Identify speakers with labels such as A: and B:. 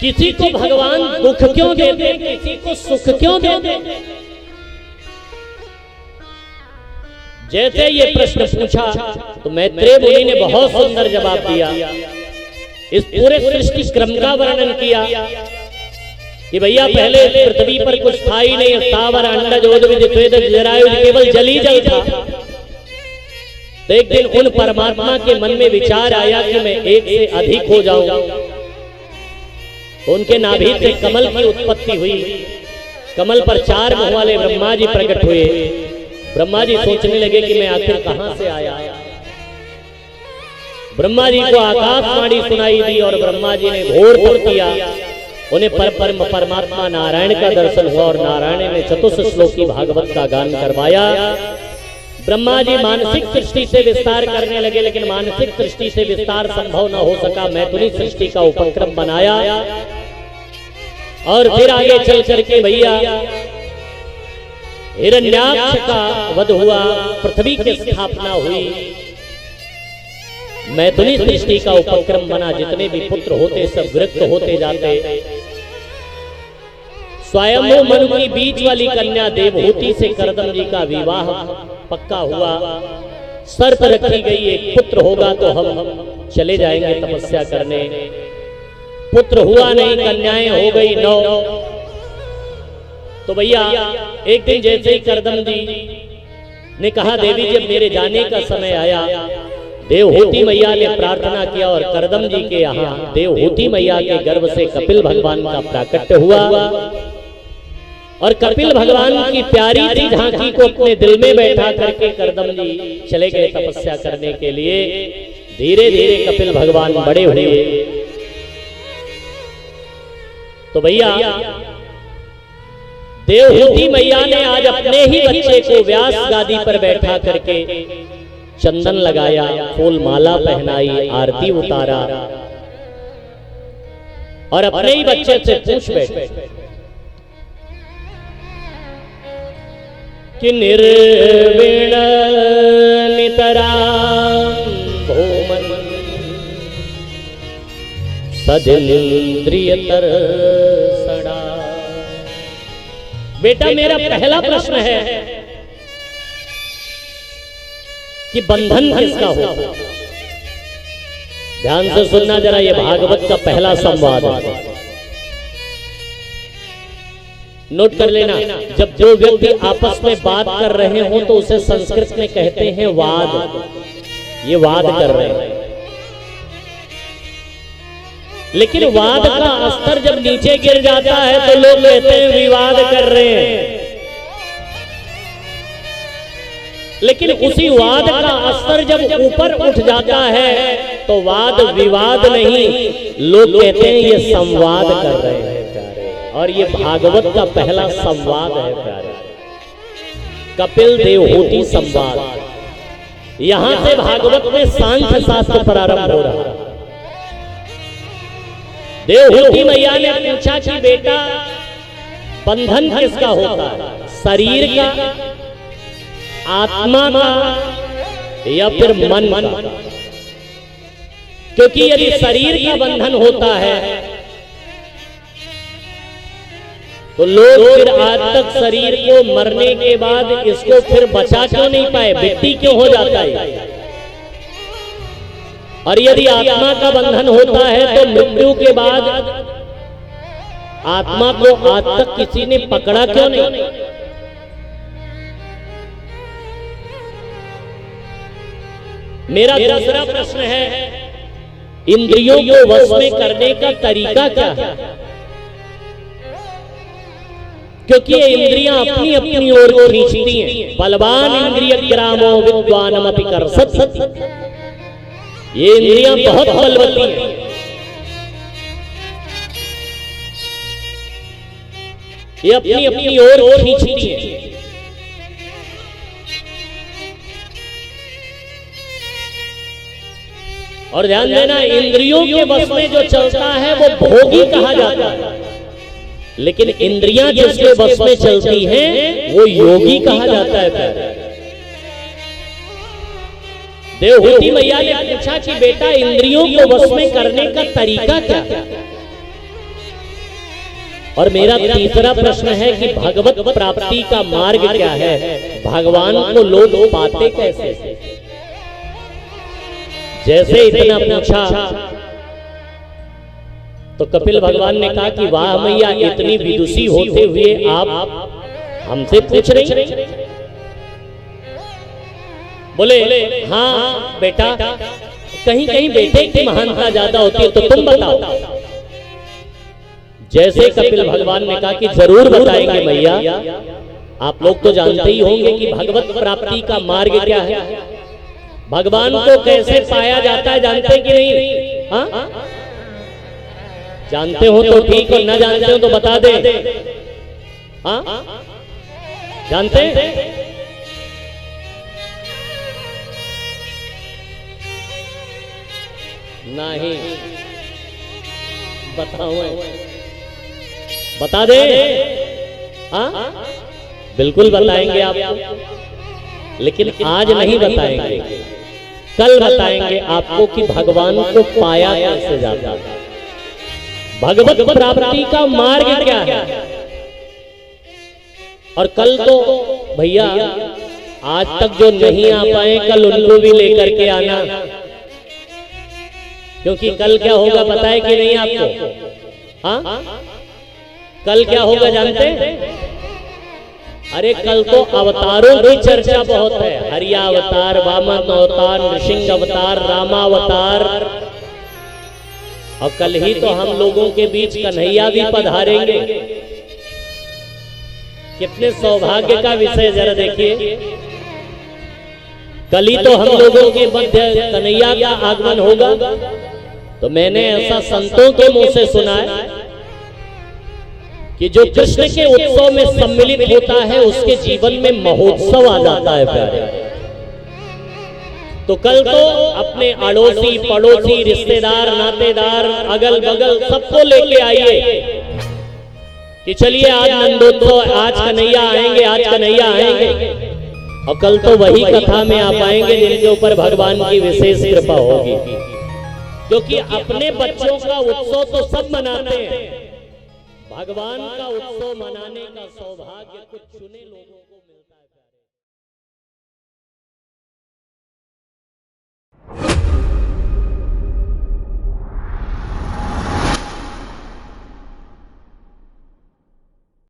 A: किसी को भगवान दुख क्यों देते, किसी को सुख क्यों देते? जैसे ये प्रश्न पूछा तो मैत्रेय मुनि ने बहुत सुंदर जवाब दिया। इस पूरे सृष्टि क्रम का वर्णन किया कि भैया पहले पृथ्वी पर कुछ था ही नहीं, स्थावर अंडज उद्भिद स्वेदज जरायुज केवल जल ही जल था। तो एक दिन उन परमात्मा के मन में विचार आया कि मैं एक से अधिक हो जाऊं। उनके नाभि से कमल की उत्पत्ति हुई। कमल पर 4 मुंह वाले ब्रह्मा जी प्रकट हुए। ब्रह्मा जी सोचने लगे कि मैं आखिर कहां से आया। ब्रह्मा जी को आकाशवाणी सुनाई दी और ब्रह्मा जी ने घोर तप किया। उन्हें परमात्मा नारायण का दर्शन हुआ और नारायण ने चतुर्थ श्लोकी भागवत का गान करवाया। ब्रह्मा जी मानसिक सृष्टि से विस्तार करने लगे, लेकिन मानसिक सृष्टि से विस्तार संभव न हो सका। मैथुनी सृष्टि का उपक्रम बनाया और फिर आगे चल करके भैया हिरण्याक्ष का वध हुआ, पृथ्वी की स्थापना हुई, मैथुनी सृष्टि का उपक्रम बना। जितने भी पुत्र होते सब विरक्त होते जाते। स्वयं मनु की बीच वाली कन्या देवहूति से करदम जी का विवाह पक्का हुआ। शर्त रखी गई एक पुत्र होगा तो हम चले जाएंगे तपस्या करने। पुत्र हुआ नहीं, कन्याएं हो गई 9। तो भैया एक दिन जैसे ही करदम जी ने कहा देवी जब मेरे जाने का समय आया, देवहूति मैया ने प्रार्थना किया और करदम जी के यहाँ देवहूति मैया के गर्भ से कपिल भगवान का प्राकट्य हुआ। और कपिल भगवान की प्यारी सी झांकी को अपने दिल में बैठा करके करदम जी चले गए तपस्या करने के लिए। धीरे धीरे कपिल भगवान बड़े हुए। तो भैया देवहूति मैया ने आज अपने ही बच्चे को व्यास गादी पर बैठा करके चंदन लगाया, फूल माला पहनाई, आरती उतारा और अपने ही बच्चे से पूछ बैठे कि निर्विण नितरां भूमन् सदिन्द्रियतर सड़ा। बेटा मेरा पहला प्रश्न है कि बंधन किसका हो। ध्यान से सुनना जरा, ये भागवत का पहला संवाद है, नोट कर लेना। जब जो व्यक्ति आपस में बात कर रहे हो तो उसे संस्कृत में कहते हैं वाद। ये वाद कर रहे हैं, लेकिन वाद का स्तर जब नीचे गिर जाता है तो लोग कहते हैं विवाद कर रहे हैं। लेकिन उसी वाद का स्तर जब ऊपर उठ जाता है तो वाद विवाद नहीं, लोग कहते हैं ये संवाद कर रहे हैं प्यारे। और ये भागवत का पहला संवाद है प्यारे, कपिल देवहूति संवाद। यहां से भागवत में सांख्य शास्त्र प्रारंभ हो रहा है। देवहूति मैया ने पूछा कि बेटा बंधन किसका होता है, शरीर का, आत्मा का या फिर मन का? क्योंकि यदि शरीर का बंधन होता है तो लोग फिर आज तक शरीर को मरने के बाद इसको फिर बचा क्यों नहीं पाए, मिट्टी क्यों हो जाता है। और यदि आत्मा का बंधन होता है तो मृत्यु के बाद आत्मा को आज तक किसी ने पकड़ा क्यों नहीं। मेरा दूसरा प्रश्न है, इंद्रियों को वश में करने का तरीका क्या है? क्योंकि ये इंद्रियां अपनी अपनी ओर खींचती हैं। बलवान इंद्रिय ग्रामो विद्वानमपि कर्षति। ये इंद्रियां बहुत बलवती हैं। ये अपनी अपनी ओर खींचती हैं। और ध्यान देना, इंद्रियों के वश में जो चलता है वो भोगी कहा जाता है, लेकिन इंद्रियां जिसके वश में चलती हैं वो योगी कहा जाता है। देवहूति मैया ने पूछा कि बेटा इंद्रियों को वश में करने का तरीका क्या है? और मेरा तीसरा प्रश्न है कि भगवत प्राप्ति का मार्ग क्या है, भगवान को लोग पाते कैसे। जैसे इतना पूछा तो कपिल भगवान ने कहा कि वाह मैया, इतनी विदुषी होते हुए आप हमसे पूछ रही। बोले हाँ बेटा, कहीं कहीं बेटे की महानता ज्यादा होती है, तो तुम बताओ। जैसे कपिल भगवान ने कहा कि जरूर बताएंगे मैया, आप लोग तो जानते ही होंगे कि भगवत प्राप्ति का मार्ग क्या है, भगवान को कैसे पाया जाता है, जानते कि नहीं? हाँ, जानते हो तो ठीक, और न जानते हो तो बता दे। हाँ, जानते नहीं? बताओ, बता दे। हाँ, बिल्कुल बताएंगे आपको, लेकिन आज नहीं बताएंगे, कल बताएंगे आपको कि भगवान को पाया कैसे जाता है, भगवत प्राप्ति का मार्ग क्या है। और कल तो भैया आज तक जो नहीं आ पाए, कल उनको भी लेकर के आना, क्योंकि कल क्या होगा पता है कि नहीं आपको? हाँ, कल क्या होगा जानते? अरे कल तो अवतारों की चर्चा बहुत है, हरिया अवतार, वामन अवतार, नृसिंह अवतार, रामावतार, और कल ही तो हम लोगों के बीच कन्हैया भी पधारेंगे। कितने सौभाग्य का विषय, जरा देखिए, कल ही तो हम लोगों के मध्य कन्हैया का आगमन होगा। तो मैंने ऐसा संतों के मुंह से सुना है कि जो कृष्ण के उत्सव में सम्मिलित होता है, उसके जीवन में महोत्सव आ जाता है प्यारे। तो कल तो अपने अड़ोसी पड़ोसी रिश्तेदार नातेदार अगल बगल सबको लेके आइए कि चलिए आज नंदोत्सव, आज कन्हैया आएंगे, आज कन्हैया आएंगे। और कल तो वही कथा में आ पाएंगे जिनके ऊपर भगवान की विशेष कृपा होगी, क्योंकि अपने बच्चों का उत्सव तो सब मनाते हैं, भगवान का उत्सव मनाने का सौभाग्य कुछ चुने लोगों